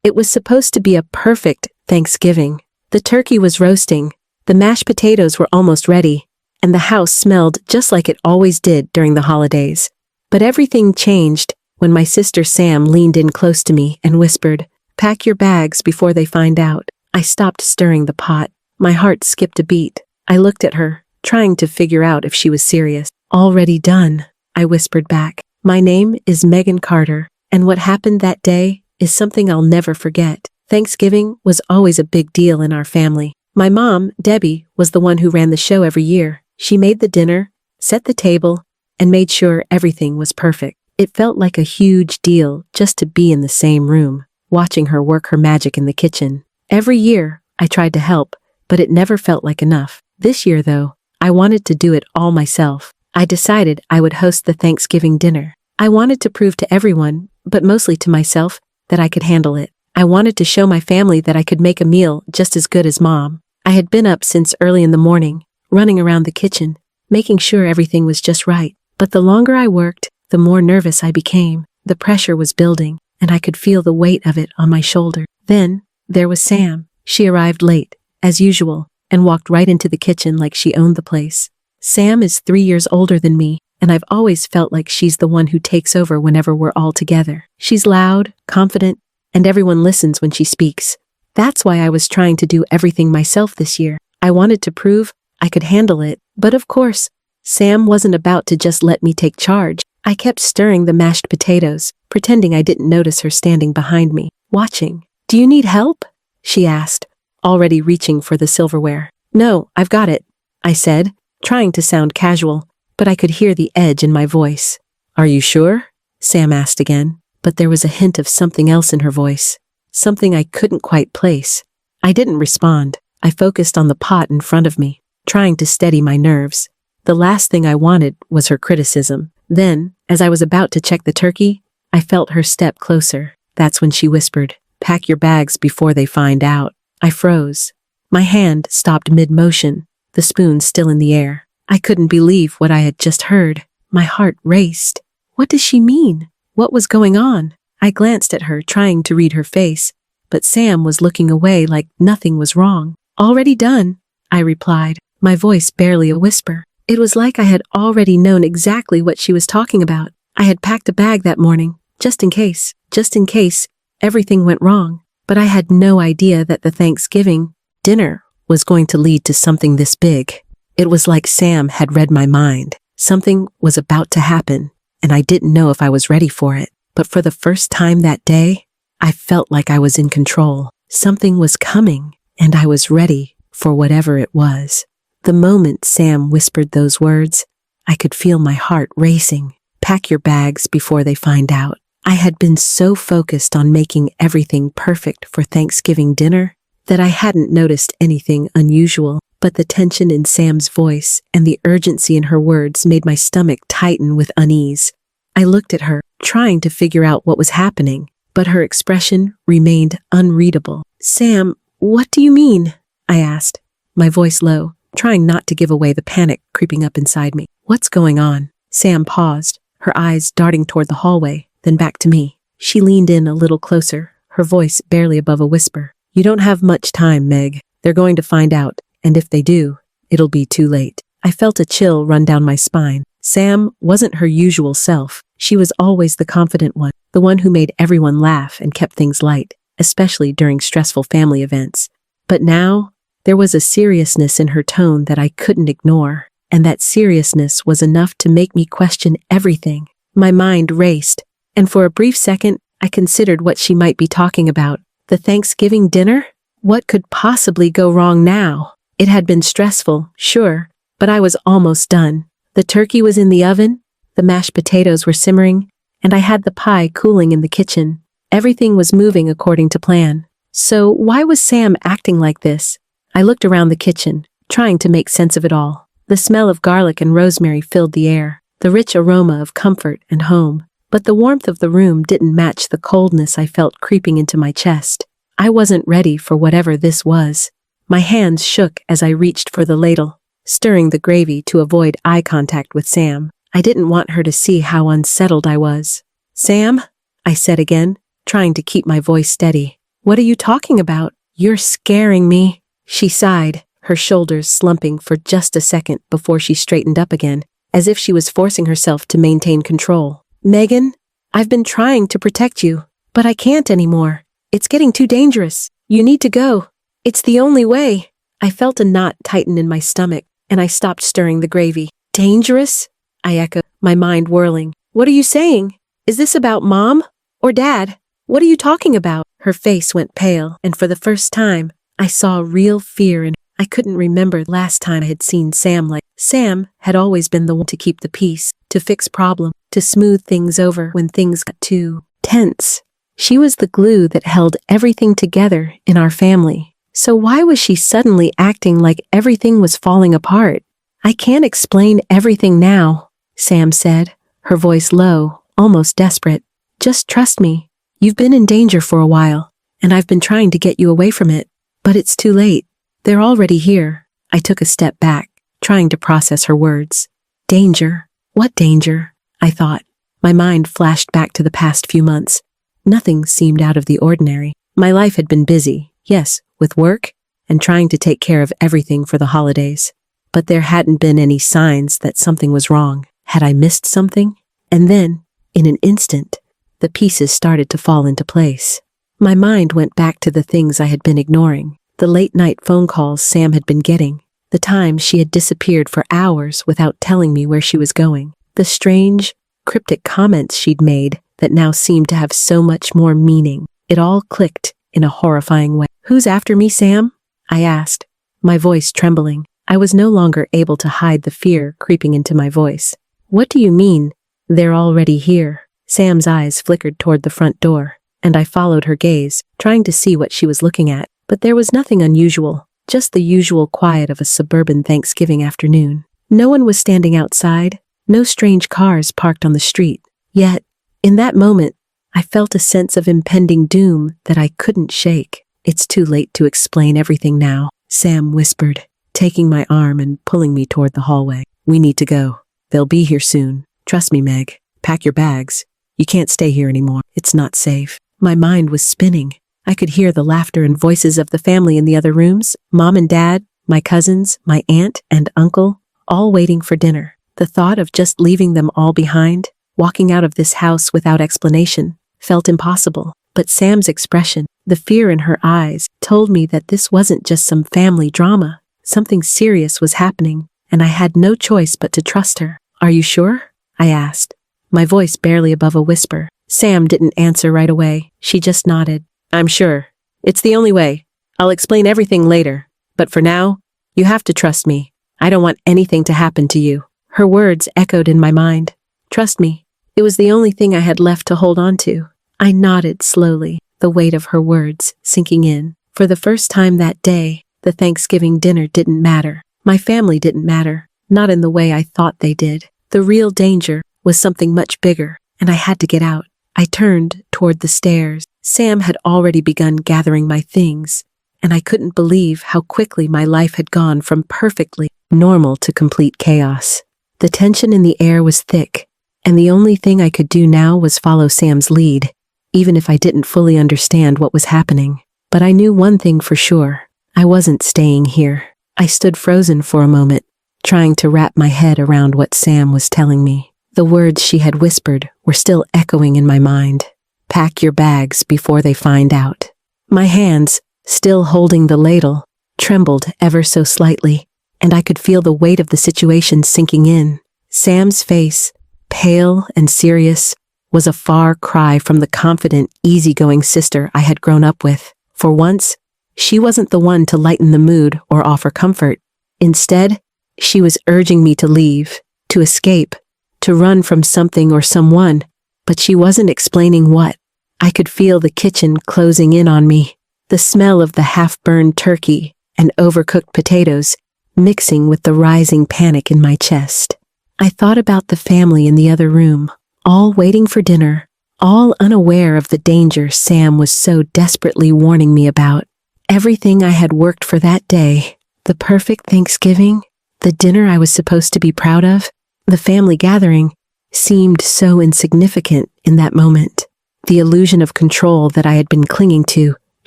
It was supposed to be a perfect Thanksgiving. The turkey was roasting, the mashed potatoes were almost ready, and the house smelled just like it always did during the holidays. But everything changed when my sister Sam leaned in close to me and whispered, "Pack your bags before they find out." I stopped stirring the pot. My heart skipped a beat. I looked at her, trying to figure out if she was serious. "Already done," I whispered back. "My name is Megan Carter, and what happened that day is something I'll never forget." Thanksgiving was always a big deal in our family. My mom, Debbie, was the one who ran the show every year. She made the dinner, set the table, and made sure everything was perfect. It felt like a huge deal just to be in the same room, watching her work her magic in the kitchen. Every year, I tried to help, but it never felt like enough. This year, though, I wanted to do it all myself. I decided I would host the Thanksgiving dinner. I wanted to prove to everyone, but mostly to myself, that I could handle it. I wanted to show my family that I could make a meal just as good as Mom. I had been up since early in the morning, running around the kitchen, making sure everything was just right. But the longer I worked, the more nervous I became. The pressure was building, and I could feel the weight of it on my shoulder. Then, there was Sam. She arrived late, as usual, and walked right into the kitchen like she owned the place. Sam is 3 years older than me, and I've always felt like she's the one who takes over whenever we're all together. She's loud, confident, and everyone listens when she speaks. That's why I was trying to do everything myself this year. I wanted to prove I could handle it, but of course, Sam wasn't about to just let me take charge. I kept stirring the mashed potatoes, pretending I didn't notice her standing behind me, watching. "Do you need help?" she asked, already reaching for the silverware. "No, I've got it," I said, trying to sound casual, but I could hear the edge in my voice. "Are you sure?" Sam asked again, but there was a hint of something else in her voice, something I couldn't quite place. I didn't respond. I focused on the pot in front of me, trying to steady my nerves. The last thing I wanted was her criticism. Then, as I was about to check the turkey, I felt her step closer. That's when she whispered, "Pack your bags before they find out." I froze. My hand stopped mid-motion, the spoon still in the air. I couldn't believe what I had just heard. My heart raced. What does she mean? What was going on? I glanced at her, trying to read her face, but Sam was looking away like nothing was wrong. "Already done," I replied, my voice barely a whisper. It was like I had already known exactly what she was talking about. I had packed a bag that morning, just in case everything went wrong. But I had no idea that the Thanksgiving dinner was going to lead to something this big. It was like Sam had read my mind. Something was about to happen, and I didn't know if I was ready for it. But for the first time that day, I felt like I was in control. Something was coming, and I was ready for whatever it was. The moment Sam whispered those words, I could feel my heart racing. "Pack your bags before they find out." I had been so focused on making everything perfect for Thanksgiving dinner that I hadn't noticed anything unusual, but the tension in Sam's voice and the urgency in her words made my stomach tighten with unease. I looked at her, trying to figure out what was happening, but her expression remained unreadable. "Sam, what do you mean?" I asked, my voice low, trying not to give away the panic creeping up inside me. "What's going on?" Sam paused, her eyes darting toward the hallway, then back to me. She leaned in a little closer, her voice barely above a whisper. "You don't have much time, Meg. They're going to find out, and if they do, it'll be too late." I felt a chill run down my spine. Sam wasn't her usual self. She was always the confident one, the one who made everyone laugh and kept things light, especially during stressful family events. But now, there was a seriousness in her tone that I couldn't ignore, and that seriousness was enough to make me question everything. My mind raced, and for a brief second, I considered what she might be talking about. The Thanksgiving dinner? What could possibly go wrong now? It had been stressful, sure, but I was almost done. The turkey was in the oven, the mashed potatoes were simmering, and I had the pie cooling in the kitchen. Everything was moving according to plan. So why was Sam acting like this? I looked around the kitchen, trying to make sense of it all. The smell of garlic and rosemary filled the air, the rich aroma of comfort and home. But the warmth of the room didn't match the coldness I felt creeping into my chest. I wasn't ready for whatever this was. My hands shook as I reached for the ladle, stirring the gravy to avoid eye contact with Sam. I didn't want her to see how unsettled I was. "Sam?" I said again, trying to keep my voice steady. What are you talking about? You're scaring me. She sighed, her shoulders slumping for just a second before she straightened up again, as if she was forcing herself to maintain control. Megan, I've been trying to protect you, but I can't anymore. It's getting too dangerous. You need to go. It's the only way. I felt a knot tighten in my stomach, and I stopped stirring the gravy. Dangerous? I echoed, my mind whirling. What are you saying? Is this about Mom? Or Dad? What are you talking about? Her face went pale, and for the first time, I saw real fear in her. I couldn't remember the last time I had seen Sam like. Sam had always been the one to keep the peace, to fix problems, to smooth things over when things got too tense. She was the glue that held everything together in our family. So why was she suddenly acting like everything was falling apart? I can't explain everything now, Sam said, her voice low, almost desperate. Just trust me. You've been in danger for a while, and I've been trying to get you away from it. But it's too late. They're already here. I took a step back, trying to process her words. Danger? What danger? I thought. My mind flashed back to the past few months. Nothing seemed out of the ordinary. My life had been busy, yes, with work and trying to take care of everything for the holidays. But there hadn't been any signs that something was wrong. Had I missed something? And then, in an instant, the pieces started to fall into place. My mind went back to the things I had been ignoring. The late-night phone calls Sam had been getting. The times she had disappeared for hours without telling me where she was going. The strange, cryptic comments she'd made that now seemed to have so much more meaning. It all clicked in a horrifying way. Who's after me, Sam? I asked, my voice trembling. I was no longer able to hide the fear creeping into my voice. What do you mean, they're already here? Sam's eyes flickered toward the front door, and I followed her gaze, trying to see what she was looking at. But there was nothing unusual, just the usual quiet of a suburban Thanksgiving afternoon. No one was standing outside, no strange cars parked on the street. Yet, in that moment, I felt a sense of impending doom that I couldn't shake. It's too late to explain everything now, Sam whispered, taking my arm and pulling me toward the hallway. We need to go. They'll be here soon. Trust me, Meg. Pack your bags. You can't stay here anymore. It's not safe. My mind was spinning. I could hear the laughter and voices of the family in the other rooms, Mom and Dad, my cousins, my aunt and uncle, all waiting for dinner. The thought of just leaving them all behind, walking out of this house without explanation, felt impossible. But Sam's expression, the fear in her eyes, told me that this wasn't just some family drama. Something serious was happening, and I had no choice but to trust her. Are you sure? I asked, my voice barely above a whisper. Sam didn't answer right away. She just nodded. I'm sure. It's the only way. I'll explain everything later. But for now, you have to trust me. I don't want anything to happen to you. Her words echoed in my mind. Trust me. It was the only thing I had left to hold on to. I nodded slowly, the weight of her words sinking in. For the first time that day, the Thanksgiving dinner didn't matter. My family didn't matter. Not in the way I thought they did. The real danger was something much bigger, and I had to get out. I turned toward the stairs. Sam had already begun gathering my things, and I couldn't believe how quickly my life had gone from perfectly normal to complete chaos. The tension in the air was thick, and the only thing I could do now was follow Sam's lead, even if I didn't fully understand what was happening. But I knew one thing for sure. I wasn't staying here. I stood frozen for a moment, trying to wrap my head around what Sam was telling me. The words she had whispered were still echoing in my mind. Pack your bags before they find out. My hands, still holding the ladle, trembled ever so slightly, and I could feel the weight of the situation sinking in. Sam's face, pale and serious, was a far cry from the confident, easygoing sister I had grown up with. For once, she wasn't the one to lighten the mood or offer comfort. Instead, she was urging me to leave, to escape, to run from something or someone, but she wasn't explaining what. I could feel the kitchen closing in on me, the smell of the half-burned turkey and overcooked potatoes mixing with the rising panic in my chest. I thought about the family in the other room, all waiting for dinner, all unaware of the danger Sam was so desperately warning me about. Everything I had worked for that day, the perfect Thanksgiving, the dinner I was supposed to be proud of, the family gathering, seemed so insignificant in that moment. The illusion of control that I had been clinging to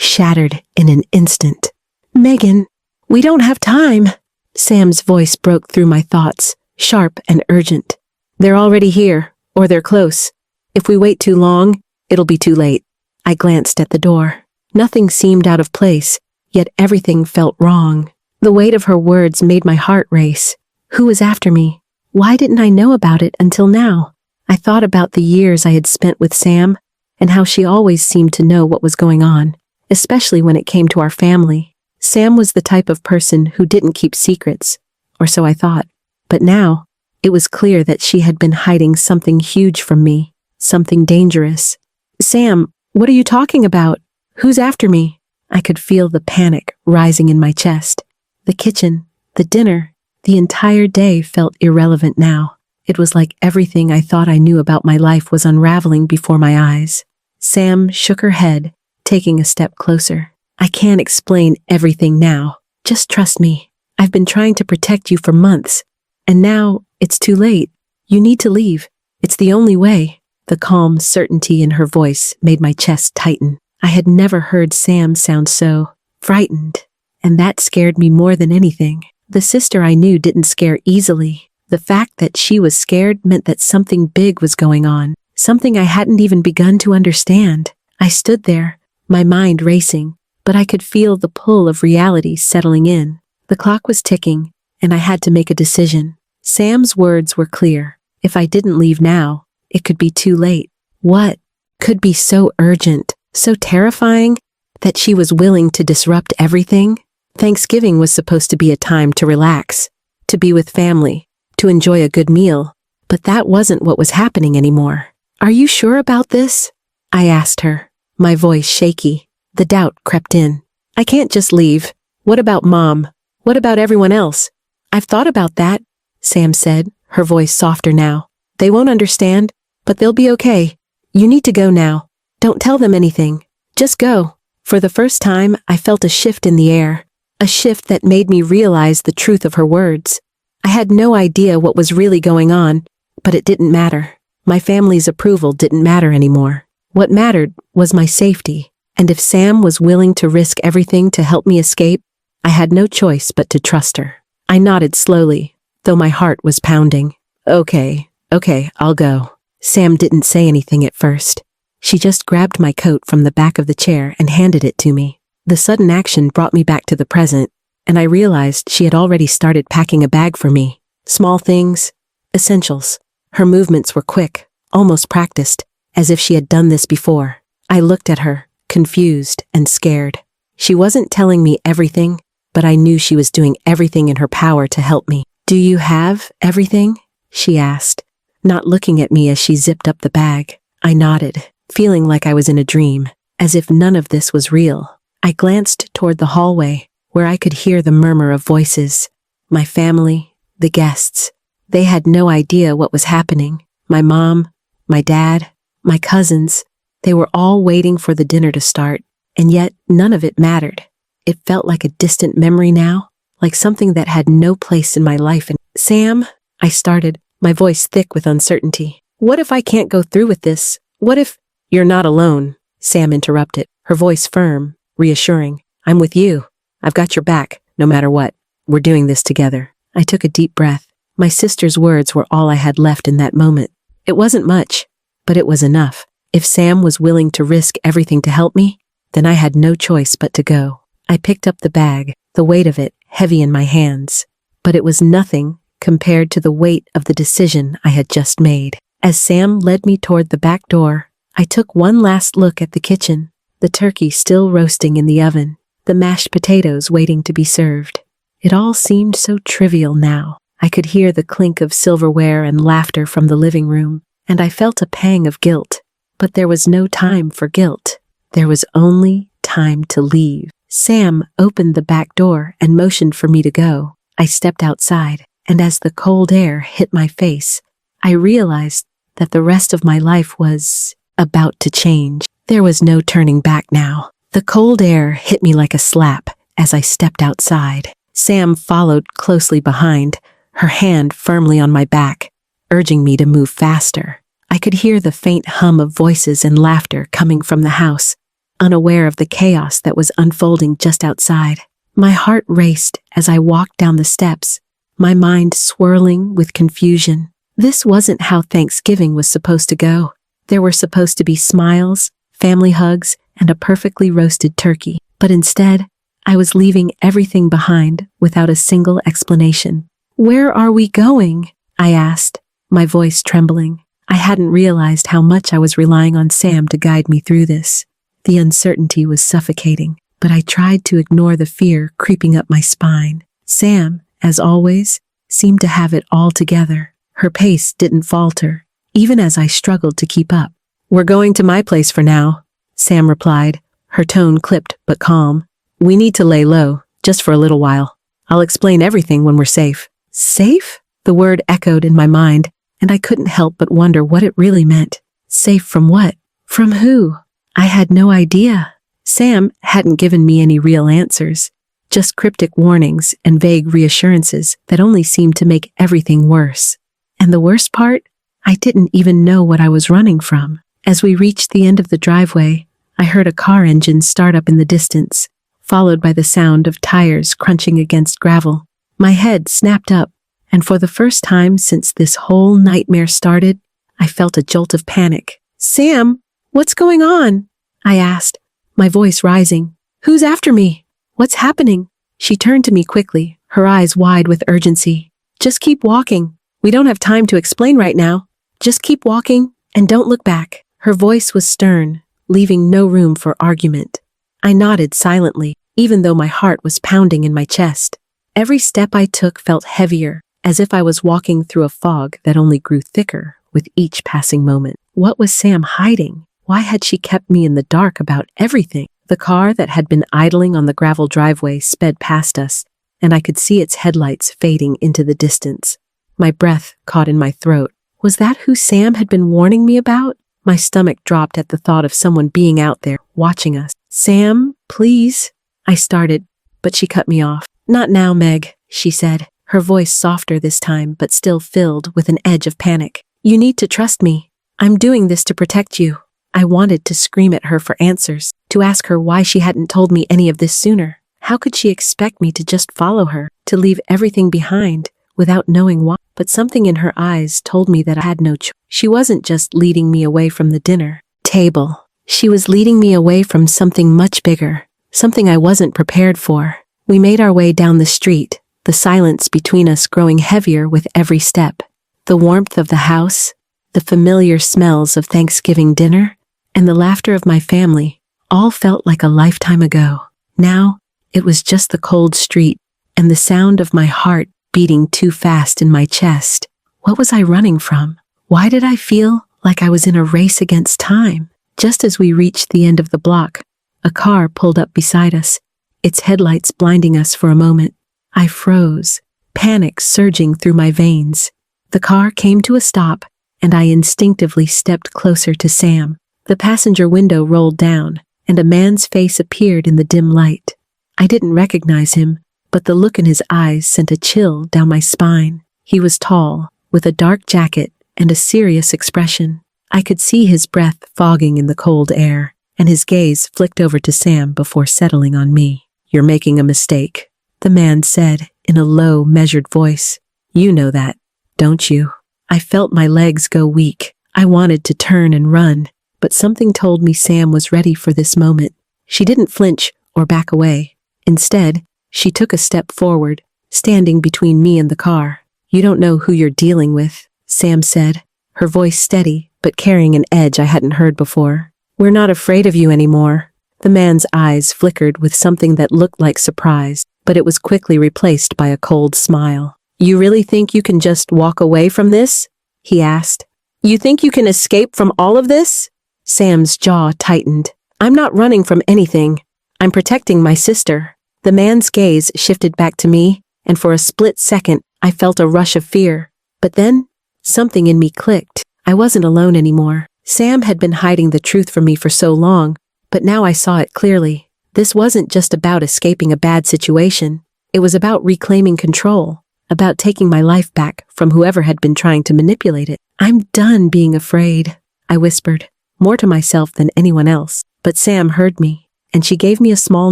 shattered in an instant. "Megan, we don't have time." Sam's voice broke through my thoughts, sharp and urgent. "They're already here, or they're close. If we wait too long, it'll be too late." I glanced at the door. Nothing seemed out of place, yet everything felt wrong. The weight of her words made my heart race. Who was after me? Why didn't I know about it until now? I thought about the years I had spent with Sam, and how she always seemed to know what was going on, especially when it came to our family. Sam was the type of person who didn't keep secrets, or so I thought. But now, it was clear that she had been hiding something huge from me, something dangerous. "Sam, what are you talking about? Who's after me?" I could feel the panic rising in my chest. The kitchen, the dinner, the entire day felt irrelevant now. It was like everything I thought I knew about my life was unraveling before my eyes. Sam shook her head, taking a step closer. "I can't explain everything now. Just trust me. I've been trying to protect you for months. And now, it's too late. You need to leave. It's the only way." The calm certainty in her voice made my chest tighten. I had never heard Sam sound so frightened, and that scared me more than anything. The sister I knew didn't scare easily. The fact that she was scared meant that something big was going on, something I hadn't even begun to understand. I stood there, my mind racing, but I could feel the pull of reality settling in. The clock was ticking, and I had to make a decision. Sam's words were clear. If I didn't leave now, it could be too late. What could be so urgent, so terrifying, that she was willing to disrupt everything? Thanksgiving was supposed to be a time to relax, to be with family, to enjoy a good meal, but that wasn't what was happening anymore. "Are you sure about this?" I asked her, my voice shaky. The doubt crept in. "I can't just leave. What about Mom? What about everyone else?" "I've thought about that," Sam said, her voice softer now. "They won't understand, but they'll be okay. You need to go now. Don't tell them anything. Just go." For the first time, I felt a shift in the air, a shift that made me realize the truth of her words. I had no idea what was really going on, but it didn't matter. My family's approval didn't matter anymore. What mattered was my safety, and if Sam was willing to risk everything to help me escape, I had no choice but to trust her. I nodded slowly, though my heart was pounding. Okay, I'll go." Sam didn't say anything at first. She just grabbed my coat from the back of the chair and handed it to me. The sudden action brought me back to the present, and I realized she had already started packing a bag for me. Small things, essentials. Her movements were quick, almost practiced, as if she had done this before. I looked at her, confused and scared. She wasn't telling me everything, but I knew she was doing everything in her power to help me. "Do you have everything?" she asked, not looking at me as she zipped up the bag. I nodded, feeling like I was in a dream, as if none of this was real. I glanced toward the hallway, where I could hear the murmur of voices. My family, the guests. They had no idea what was happening. My mom, my dad, my cousins, they were all waiting for the dinner to start, and yet none of it mattered. It felt like a distant memory now, like something that had no place in my life. And "Sam," I started, my voice thick with uncertainty. "What if I can't go through with this? What if—" "You're not alone," Sam interrupted, her voice firm, reassuring. "I'm with you. I've got your back, no matter what. We're doing this together." I took a deep breath. My sister's words were all I had left in that moment. It wasn't much, but it was enough. If Sam was willing to risk everything to help me, then I had no choice but to go. I picked up the bag, the weight of it heavy in my hands. But it was nothing compared to the weight of the decision I had just made. As Sam led me toward the back door, I took one last look at the kitchen, the turkey still roasting in the oven, the mashed potatoes waiting to be served. It all seemed so trivial now. I could hear the clink of silverware and laughter from the living room, and I felt a pang of guilt. But there was no time for guilt. There was only time to leave. Sam opened the back door and motioned for me to go. I stepped outside, and as the cold air hit my face, I realized that the rest of my life was about to change. There was no turning back now. The cold air hit me like a slap as I stepped outside. Sam followed closely behind, her hand firmly on my back, urging me to move faster. I could hear the faint hum of voices and laughter coming from the house, unaware of the chaos that was unfolding just outside. My heart raced as I walked down the steps, my mind swirling with confusion. This wasn't how Thanksgiving was supposed to go. There were supposed to be smiles, family hugs, and a perfectly roasted turkey. But instead, I was leaving everything behind without a single explanation. "Where are we going?" I asked, my voice trembling. I hadn't realized how much I was relying on Sam to guide me through this. The uncertainty was suffocating, but I tried to ignore the fear creeping up my spine. Sam, as always, seemed to have it all together. Her pace didn't falter, even as I struggled to keep up. "We're going to my place for now," Sam replied, her tone clipped but calm. "We need to lay low, just for a little while. I'll explain everything when we're safe." Safe? The word echoed in my mind, and I couldn't help but wonder what it really meant. Safe from what? From who? I had no idea. Sam hadn't given me any real answers, just cryptic warnings and vague reassurances that only seemed to make everything worse. And the worst part? I didn't even know what I was running from. As we reached the end of the driveway, I heard a car engine start up in the distance, followed by the sound of tires crunching against gravel. My head snapped up, and for the first time since this whole nightmare started, I felt a jolt of panic. "Sam, what's going on?" I asked, my voice rising. "Who's after me? What's happening?" She turned to me quickly, her eyes wide with urgency. "Just keep walking. We don't have time to explain right now. Just keep walking and don't look back." Her voice was stern, leaving no room for argument. I nodded silently, even though my heart was pounding in my chest. Every step I took felt heavier, as if I was walking through a fog that only grew thicker with each passing moment. What was Sam hiding? Why had she kept me in the dark about everything? The car that had been idling on the gravel driveway sped past us, and I could see its headlights fading into the distance. My breath caught in my throat. Was that who Sam had been warning me about? My stomach dropped at the thought of someone being out there, watching us. "Sam, please," I started, but she cut me off. "Not now, Meg," she said, her voice softer this time but still filled with an edge of panic. "You need to trust me. I'm doing this to protect you." I wanted to scream at her for answers, to ask her why she hadn't told me any of this sooner. How could she expect me to just follow her, to leave everything behind, without knowing why? But something in her eyes told me that I had no choice. She wasn't just leading me away from the dinner table. She was leading me away from something much bigger, something I wasn't prepared for. We made our way down the street, the silence between us growing heavier with every step. The warmth of the house, the familiar smells of Thanksgiving dinner, and the laughter of my family all felt like a lifetime ago. Now, it was just the cold street and the sound of my heart beating too fast in my chest. What was I running from? Why did I feel like I was in a race against time? Just as we reached the end of the block, a car pulled up beside us, its headlights blinding us for a moment. I froze, panic surging through my veins. The car came to a stop, and I instinctively stepped closer to Sam. The passenger window rolled down, and a man's face appeared in the dim light. I didn't recognize him, but the look in his eyes sent a chill down my spine. He was tall, with a dark jacket and a serious expression. I could see his breath fogging in the cold air, and his gaze flicked over to Sam before settling on me. "You're making a mistake," the man said in a low, measured voice. "You know that, don't you?" I felt my legs go weak. I wanted to turn and run, but something told me Sam was ready for this moment. She didn't flinch or back away. Instead, she took a step forward, standing between me and the car. "You don't know who you're dealing with," Sam said, her voice steady but carrying an edge I hadn't heard before. "We're not afraid of you anymore." The man's eyes flickered with something that looked like surprise, but it was quickly replaced by a cold smile. "You really think you can just walk away from this?" he asked. "You think you can escape from all of this?" Sam's jaw tightened. "I'm not running from anything. I'm protecting my sister." The man's gaze shifted back to me, and for a split second, I felt a rush of fear. But then, something in me clicked. I wasn't alone anymore. Sam had been hiding the truth from me for so long, but now I saw it clearly. This wasn't just about escaping a bad situation. It was about reclaiming control, about taking my life back from whoever had been trying to manipulate it. "I'm done being afraid," I whispered, more to myself than anyone else. But Sam heard me, and she gave me a small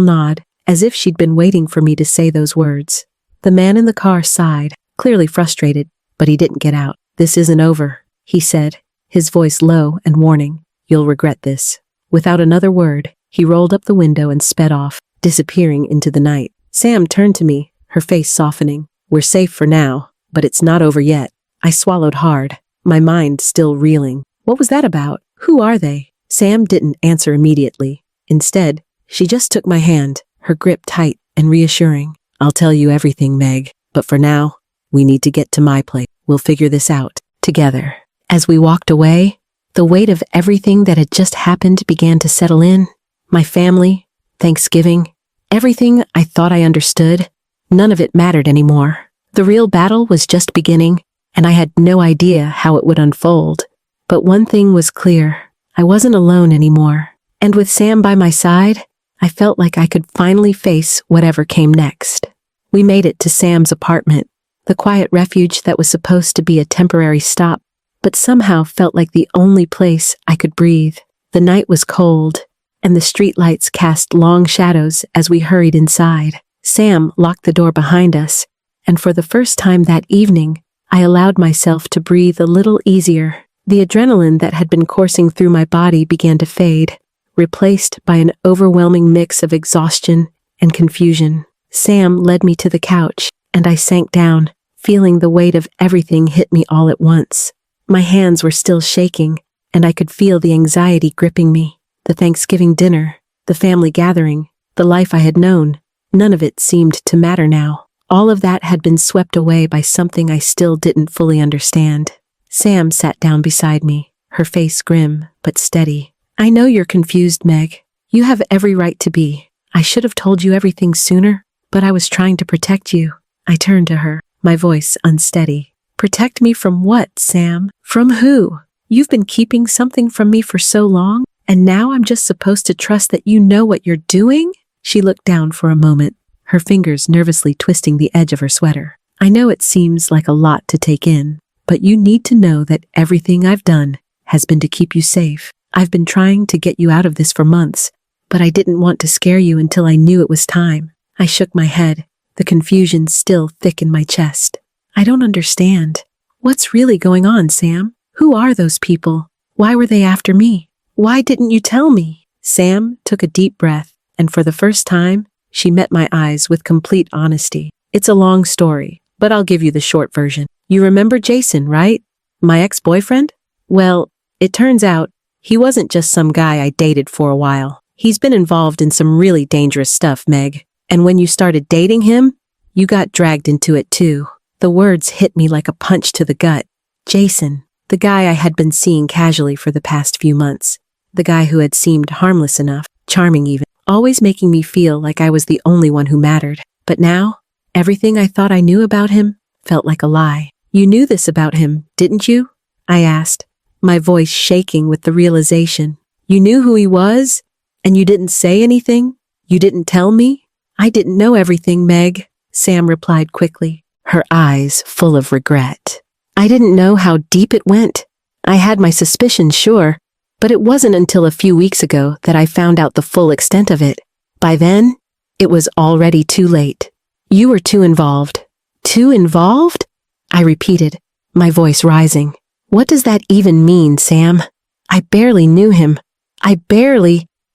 nod, as if she'd been waiting for me to say those words. The man in the car sighed, clearly frustrated, but he didn't get out. "This isn't over," he said, his voice low and warning. "You'll regret this." Without another word, he rolled up the window and sped off, disappearing into the night. Sam turned to me, her face softening. "We're safe for now, but it's not over yet." I swallowed hard, my mind still reeling. What was that about? Who are they? Sam didn't answer immediately. Instead, she just took my hand, her grip tight and reassuring. "I'll tell you everything, Meg, but for now, we need to get to my place. We'll figure this out together." As we walked away, the weight of everything that had just happened began to settle in. My family, Thanksgiving, everything I thought I understood, none of it mattered anymore. The real battle was just beginning, and I had no idea how it would unfold. But one thing was clear, I wasn't alone anymore. And with Sam by my side, I felt like I could finally face whatever came next. We made it to Sam's apartment, the quiet refuge that was supposed to be a temporary stop, but somehow felt like the only place I could breathe. The night was cold, and the streetlights cast long shadows as we hurried inside. Sam locked the door behind us, and for the first time that evening, I allowed myself to breathe a little easier. The adrenaline that had been coursing through my body began to fade, replaced by an overwhelming mix of exhaustion and confusion. Sam led me to the couch, and I sank down, feeling the weight of everything hit me all at once. My hands were still shaking, and I could feel the anxiety gripping me. The Thanksgiving dinner, the family gathering, the life I had known, none of it seemed to matter now. All of that had been swept away by something I still didn't fully understand. Sam sat down beside me, her face grim but steady. "I know you're confused, Meg. You have every right to be. I should have told you everything sooner, but I was trying to protect you." I turned to her, my voice unsteady. "Protect me from what, Sam? From who? You've been keeping something from me for so long, and now I'm just supposed to trust that you know what you're doing?" She looked down for a moment, her fingers nervously twisting the edge of her sweater. "I know it seems like a lot to take in, but you need to know that everything I've done has been to keep you safe. I've been trying to get you out of this for months, but I didn't want to scare you until I knew it was time." I shook my head, the confusion still thick in my chest. "I don't understand. What's really going on, Sam? Who are those people? Why were they after me? Why didn't you tell me?" Sam took a deep breath, and for the first time, she met my eyes with complete honesty. "It's a long story, but I'll give you the short version. You remember Jason, right? My ex-boyfriend? Well, it turns out, he wasn't just some guy I dated for a while. He's been involved in some really dangerous stuff, Meg. And when you started dating him, you got dragged into it too." The words hit me like a punch to the gut. Jason, the guy I had been seeing casually for the past few months. The guy who had seemed harmless enough, charming even, always making me feel like I was the only one who mattered. But now, everything I thought I knew about him felt like a lie. "You knew this about him, didn't you?" I asked, my voice shaking with the realization. "You knew who he was, and you didn't say anything? You didn't tell me?" "I didn't know everything, Meg," Sam replied quickly, her eyes full of regret. "I didn't know how deep it went. I had my suspicions, sure, but it wasn't until a few weeks ago that I found out the full extent of it. By then, it was already too late. You were too involved." "Too involved?" I repeated, my voice rising. "What does that even mean, Sam? I barely knew him.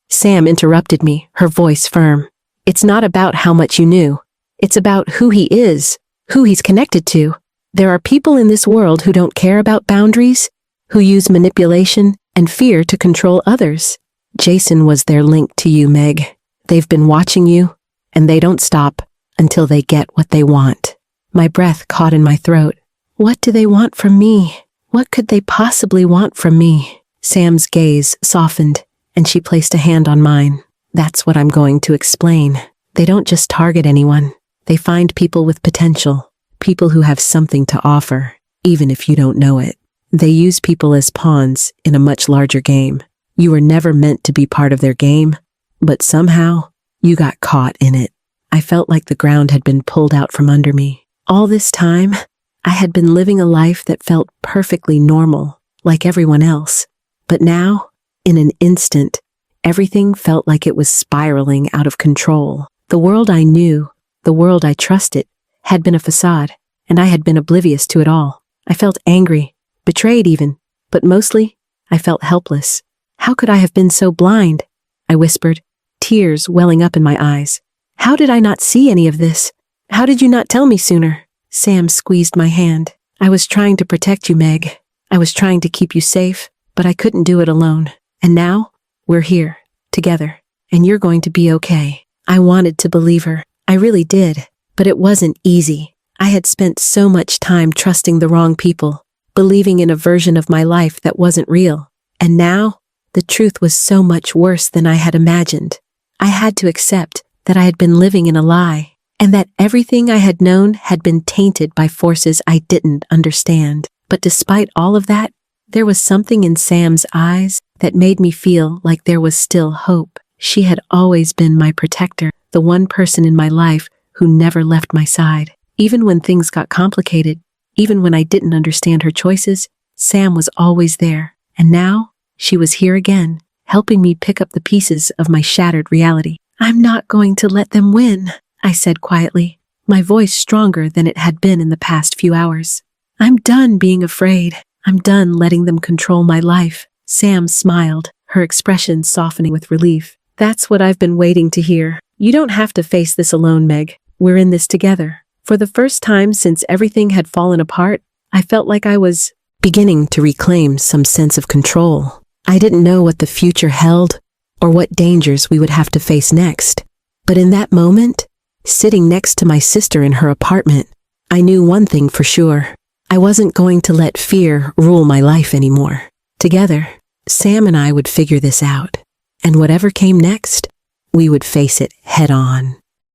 Sam interrupted me, her voice firm. "It's not about how much you knew. It's about who he is, who he's connected to. There are people in this world who don't care about boundaries, who use manipulation and fear to control others. Jason was their link to you, Meg. They've been watching you, and they don't stop until they get what they want." My breath caught in my throat. What do they want from me? What could they possibly want from me? Sam's gaze softened, and she placed a hand on mine. "That's what I'm going to explain. They don't just target anyone. They find people with potential, people who have something to offer, even if you don't know it. They use people as pawns in a much larger game. You were never meant to be part of their game, but somehow you got caught in it." I felt like the ground had been pulled out from under me. All this time, I had been living a life that felt perfectly normal, like everyone else. But now, in an instant, Everything felt like it was spiraling out of control. The world I knew, the world I trusted, had been a facade, and I had been oblivious to it all. I felt angry, betrayed even, but mostly, I felt helpless. How could I have been so blind? I whispered, tears welling up in my eyes. How did I not see any of this? How did you not tell me sooner? Sam squeezed my hand. I was trying to protect you, Meg. I was trying to keep you safe, but I couldn't do it alone. And now, we're here, together, and you're going to be okay. I wanted to believe her. I really did, but it wasn't easy. I had spent so much time trusting the wrong people, believing in a version of my life that wasn't real. And now, the truth was so much worse than I had imagined. I had to accept that I had been living in a lie, and that everything I had known had been tainted by forces I didn't understand. But despite all of that, there was something in Sam's eyes that made me feel like there was still hope. She had always been my protector, the one person in my life who never left my side. Even when things got complicated, even when I didn't understand her choices, Sam was always there. And now, she was here again, helping me pick up the pieces of my shattered reality. I'm not going to let them win, I said quietly, my voice stronger than it had been in the past few hours. I'm done being afraid. I'm done letting them control my life. Sam smiled, her expression softening with relief. That's what I've been waiting to hear. You don't have to face this alone, Meg. We're in this together. For the first time since everything had fallen apart, I felt like I was beginning to reclaim some sense of control. I didn't know what the future held or what dangers we would have to face next. But in that moment, sitting next to my sister in her apartment, I knew one thing for sure. I wasn't going to let fear rule my life anymore. Together, Sam and I would figure this out. And whatever came next, we would face it head on.